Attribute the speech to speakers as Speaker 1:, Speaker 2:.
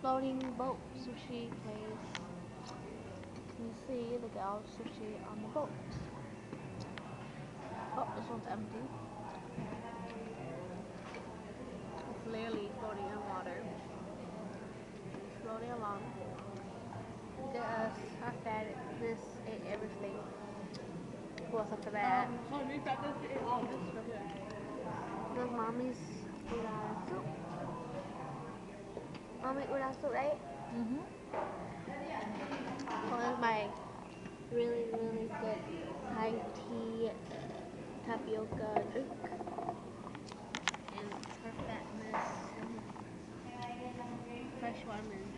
Speaker 1: floating boat sushi place. You see the girl sushi on the boat. Oh, this one's empty. It's literally floating in water. It's floating along. I fed this ate everything. What's up to that?
Speaker 2: Mommy said this is all this from here.
Speaker 1: There's mommy's udon soup. Mommy udon soup, right? Oh, this is my really, really good Thai tea tapioca drink. And her fatness. Fresh lemon.